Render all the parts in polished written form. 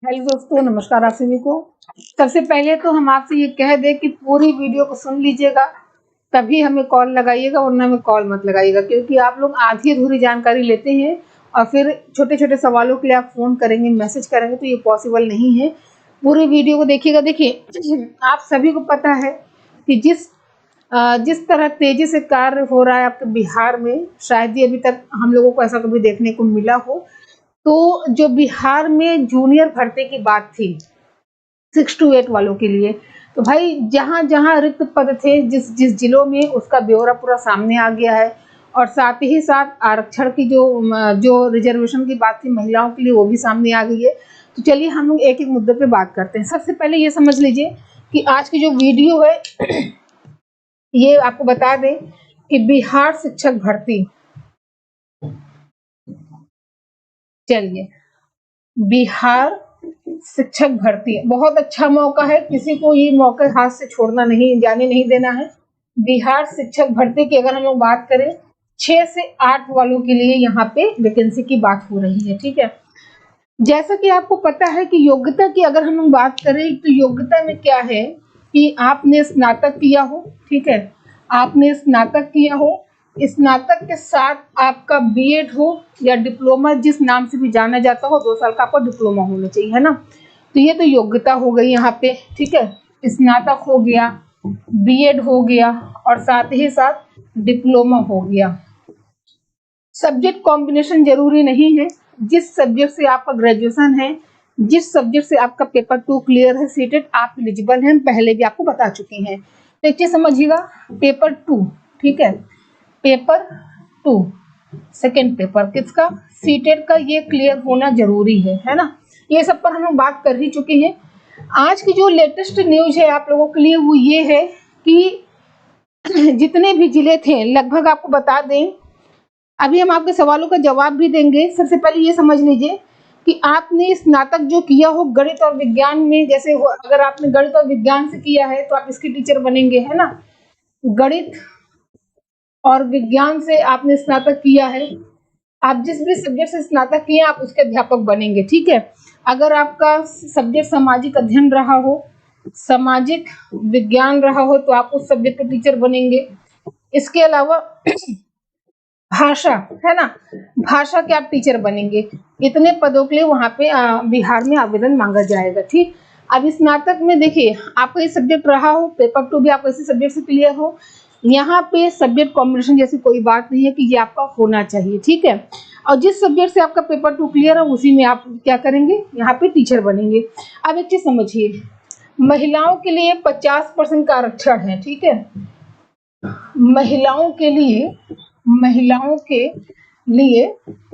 Hello दोस्तों, नमस्कार आप सभी को। सबसे पहले तो हम आपसे ये कह दें कि पूरी वीडियो को सुन लीजिएगा, तभी हमें कॉल लगाइएगा, वरना हमें कॉल मत लगाइएगा, क्योंकि आप लोग आधी अधूरी जानकारी लेते हैं और फिर छोटे छोटे सवालों के लिए आप फ़ोन करेंगे, मैसेज करेंगे, तो ये पॉसिबल नहीं है। पूरी वीडियो को देखिएगा। देखिए, आप सभी को पता है कि जिस तरह तेजी से कार्य हो रहा है आपके बिहार में, शायद ही अभी तक हम लोगों को ऐसा कभी देखने को मिला हो। तो जो बिहार में जूनियर भर्ती की बात थी 6 to 8 वालों के लिए, तो भाई जहाँ जहाँ रिक्त पद थे, जिस जिस जिलों में, उसका ब्यौरा पूरा सामने आ गया है। और साथ ही साथ आरक्षण की जो रिजर्वेशन की बात थी महिलाओं के लिए, वो भी सामने आ गई है। तो चलिए हम लोग एक एक मुद्दे पे बात करते हैं। सबसे पहले ये समझ लीजिए कि आज की जो वीडियो है ये आपको बता दें कि बिहार शिक्षक भर्ती, चलिए, बिहार शिक्षक भर्ती बहुत अच्छा मौका है, किसी को ये मौका हाथ से छोड़ना नहीं, जाने नहीं देना है। बिहार शिक्षक भर्ती की अगर हम लोग बात करें, 6 से 8 वालों के लिए यहाँ पे वैकेंसी की बात हो रही है। ठीक है, जैसा कि आपको पता है कि योग्यता की अगर हम लोग बात करें, तो योग्यता में क्या है कि आपने स्नातक किया हो। ठीक है, आपने स्नातक किया हो, स्नातक के साथ आपका बीएड हो या डिप्लोमा, जिस नाम से भी जाना जाता हो, 2 साल का आपका डिप्लोमा होना चाहिए, है ना। तो ये तो योग्यता हो गई यहाँ पे। ठीक है, स्नातक हो गया, बीएड हो गया और साथ ही साथ डिप्लोमा हो गया। सब्जेक्ट कॉम्बिनेशन जरूरी नहीं है, जिस सब्जेक्ट से आपका ग्रेजुएशन है, जिस सब्जेक्ट से आपका पेपर 2 क्लियर है, सीटेट, आप एलिजिबल हैं, पहले भी आपको बता चुकी हैं। तो एक चीज समझिएगा, पेपर 2, ठीक है, पेपर 2 सेकेंड पेपर किसका, सीटेट का, ये क्लियर होना जरूरी है ना। ये सब पर हम लोग बात कर ही चुके हैं। आज की जो लेटेस्ट न्यूज है आप लोगों के लिए वो ये है कि जितने भी जिले थे लगभग, आपको बता दें, अभी हम आपके सवालों का जवाब भी देंगे। सबसे पहले ये समझ लीजिए कि आपने स्नातक जो किया हो गणित और विज्ञान में, जैसे अगर आपने गणित और विज्ञान से किया है तो आप इसके टीचर बनेंगे, है ना। गणित और विज्ञान से आपने स्नातक किया है, आप जिस भी सब्जेक्ट से स्नातक किए आप उसके अध्यापक बनेंगे। ठीक है, अगर आपका सब्जेक्ट सामाजिक अध्ययन रहा हो, सामाजिक विज्ञान रहा हो, तो आप उस सब्जेक्ट के टीचर बनेंगे। इसके अलावा भाषा, है ना, भाषा के आप टीचर बनेंगे। इतने पदों के लिए वहां पे बिहार में आवेदन मांगा जाएगा। ठीक, अब स्नातक में देखिए, आपका ये सब्जेक्ट रहा हो, पेपर 2 भी आप इसी सब्जेक्ट से क्लियर हो, यहाँ पे सब्जेक्ट कॉम्बिनेशन जैसी कोई बात नहीं है कि ये आपका होना चाहिए। ठीक है, और जिस सब्जेक्ट से आपका पेपर 2 क्लियर है उसी में आप क्या करेंगे, यहाँ पे टीचर बनेंगे। अब एक चीज समझिए, महिलाओं के लिए 50% का आरक्षण है। ठीक है, महिलाओं के लिए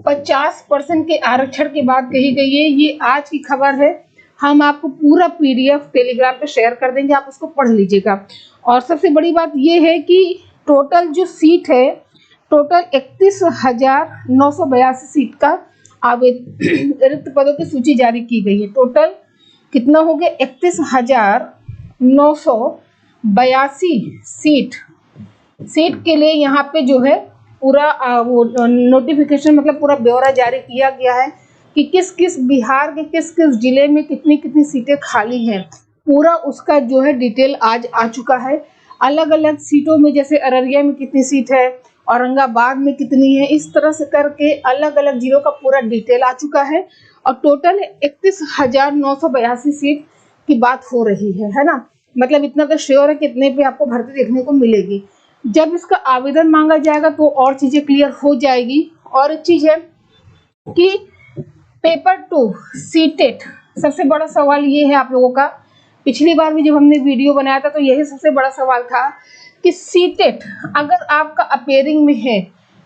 50% के आरक्षण की बात कही गई है। ये आज की खबर है, हम आपको पूरा पीडीएफ टेलीग्राम पे शेयर कर देंगे, आप उसको पढ़ लीजिएगा। और सबसे बड़ी बात ये है कि टोटल जो सीट है, टोटल 31,982 सीट का रिक्त पदों की सूची जारी की गई है। टोटल कितना हो गया, 31,982 सीट के लिए यहाँ पे जो है पूरा वो नोटिफिकेशन, मतलब पूरा ब्यौरा जारी किया गया है कि किस किस बिहार के किस किस जिले में कितनी कितनी सीटें खाली हैं। पूरा उसका जो है डिटेल आज आ चुका है। अलग अलग सीटों में, जैसे अररिया में कितनी सीट है, औरंगाबाद में कितनी है, इस तरह से करके अलग अलग जिलों का पूरा डिटेल आ चुका है। और टोटल 31,982 सीट की बात हो रही है ना। मतलब इतना तो श्योर है कितने पे आपको भर्ती देखने को मिलेगी। जब इसका आवेदन मांगा जाएगा तो और चीजें क्लियर हो जाएगी। और एक चीज है कि पेपर 2 सीटेट, सबसे बड़ा सवाल ये है आप लोगों का, पिछली बार भी जब हमने वीडियो बनाया था तो यही सबसे बड़ा सवाल था कि सीटेट अगर आपका अपेयरिंग में है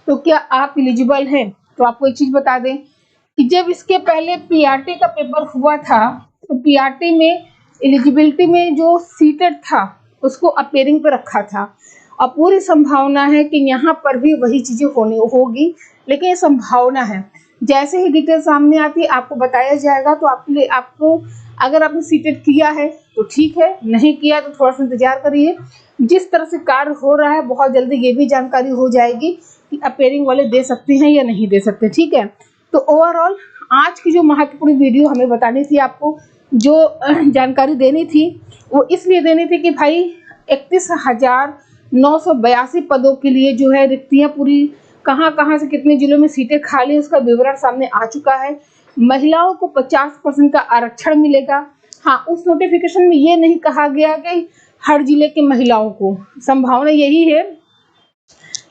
तो क्या आप एलिजिबल हैं। तो आपको एक चीज बता दें कि जब इसके पहले पीआरटी का पेपर हुआ था, तो पीआरटी में एलिजिबिलिटी में जो सीटेट था उसको अपेयरिंग पर रखा था। और पूरी संभावना है कि यहाँ पर भी वही चीजें होगी, लेकिन ये संभावना है। जैसे ही डिटेल सामने आती है आपको बताया जाएगा। तो आपको अगर आपने सीटेट किया है तो ठीक है, नहीं किया तो थोड़ा सा इंतजार करिए। जिस तरह से कार्य हो रहा है बहुत जल्दी ये भी जानकारी हो जाएगी कि अपेयरिंग वाले दे सकते हैं या नहीं दे सकते। ठीक है, तो ओवरऑल आज की जो महत्वपूर्ण वीडियो हमें बतानी थी, आपको जो जानकारी देनी थी, वो इसलिए देनी थी कि भाई 31,982 पदों के लिए जो है रिक्तियां पूरी कहां-कहां से कितने जिलों में सीटें खाली है उसका विवरण सामने आ चुका है। महिलाओं को 50% का आरक्षण मिलेगा। हाँ, उस नोटिफिकेशन में ये नहीं कहा गया कि हर जिले की महिलाओं को, संभावना यही है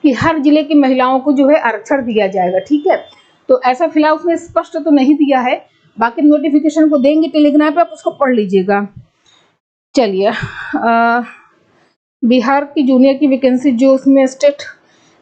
कि हर जिले की महिलाओं को जो है आरक्षण दिया जाएगा, ठीक है। तो ऐसा फिलहाल उसने स्पष्ट तो नहीं दिया है, बाकी नोटिफिकेशन को देंगे टेलीग्राम पे, आप उसको पढ़ लीजिएगा। चलिए, बिहार की जूनियर की वैकेंसी जो उसमें स्टेट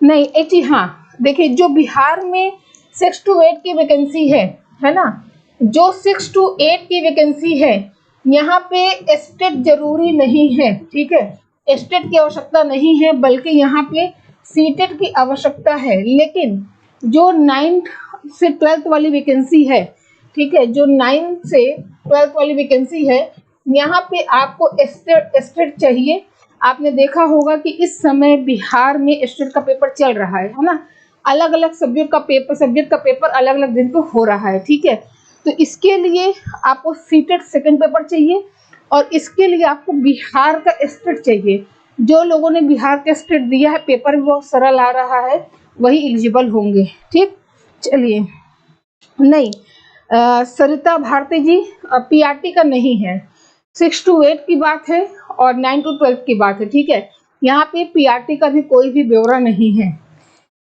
नहीं जी, हाँ देखिए, जो बिहार में 6 to 8 की वैकेंसी है ना, जो 6 to 8 की वैकेंसी है, यहाँ पे स्टेट जरूरी नहीं है, ठीक है, स्टेट की आवश्यकता नहीं है, बल्कि यहाँ पे सीटेट की आवश्यकता है। लेकिन जो 9th से 12th वाली वैकेंसी है, ठीक है, जो 9th से 12th वाली वैकेंसी है, यहाँ पे आपको स्टेट चाहिए। आपने देखा होगा कि इस समय बिहार में स्टेट का पेपर चल रहा है ना, अलग अलग सब्जेक्ट का पेपर अलग अलग दिन पे हो रहा है, ठीक है। तो इसके लिए आपको सीटेट सेकंड पेपर चाहिए और इसके लिए आपको बिहार का स्टेट चाहिए। जो लोगों ने बिहार का स्टेट दिया है, पेपर भी बहुत सरल आ रहा है, वही एलिजिबल होंगे, ठीक। चलिए, नहीं, सरिता भारती जी पीआरटी का नहीं है, 6 to 8 की बात है और 9 to 12 की बात है, ठीक है। यहाँ पे पीआरटी का भी कोई भी ब्यौरा नहीं है।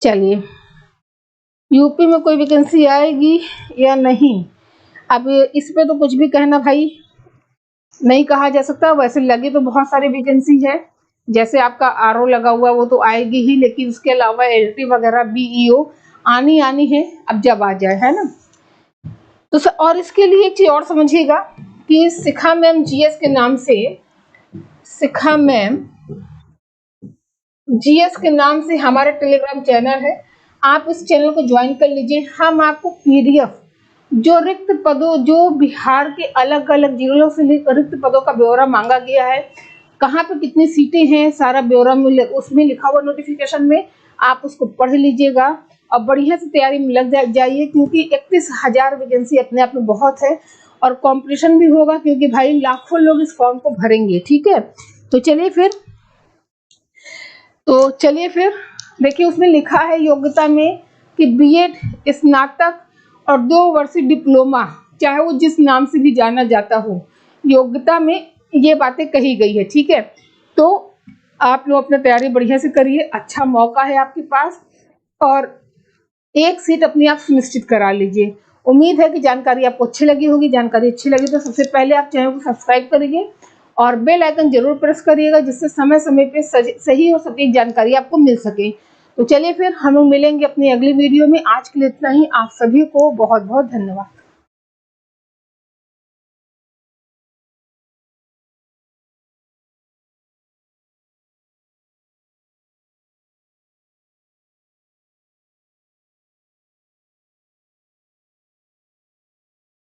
चलिए, यूपी में कोई वैकेंसी आएगी या नहीं, अब इस पे तो कुछ भी कहना भाई नहीं कहा जा सकता। वैसे लगी तो बहुत सारी वैकेंसी है, जैसे आपका आरओ लगा हुआ वो तो आएगी ही, लेकिन उसके अलावा एलटी वगैरह बीईओ आनी है, अब जब आ जाए, है ना। तो और इसके लिए एक चीज और समझिएगा कि शिखा मैम जीएस के नाम से, शिखा मैम जीएस के नाम से हमारा टेलीग्राम चैनल है, आप इस चैनल को ज्वाइन कर लीजिए। हम आपको पीडीएफ जो रिक्त पदों, जो बिहार के अलग अलग जिलों से रिक्त पदों का ब्यौरा मांगा गया है, कहाँ पे कितनी सीटें हैं, सारा ब्यौरा उसमें लिखा हुआ नोटिफिकेशन में, आप उसको पढ़ लीजिएगा और बढ़िया से तैयारी में लग जाइए, क्योंकि 31,000 वैकेंसी अपने आप में बहुत है और कंपटीशन भी होगा, क्योंकि भाई लाखों लोग इस फॉर्म को भरेंगे, ठीक है। तो चलिए फिर देखिए, उसमें लिखा है योग्यता में कि बीएड स्नातक और 2 वर्षीय डिप्लोमा, चाहे वो जिस नाम से भी जाना जाता हो, योग्यता में ये बातें कही गई है, ठीक है। तो आप लोग अपना तैयारी बढ़िया से करिए, अच्छा मौका है आपके पास और एक सीट अपने आप सुनिश्चित करा लीजिए। उम्मीद है कि जानकारी आपको अच्छी लगी होगी। जानकारी अच्छी लगी तो सबसे पहले आप चैनल को सब्सक्राइब करिए और बेल आइकन जरूर प्रेस करिएगा, जिससे समय समय पे सही और सटीक जानकारी आपको मिल सके। तो चलिए फिर हम लोग मिलेंगे अपनी अगली वीडियो में। आज के लिए इतना ही। आप सभी को बहुत बहुत धन्यवाद।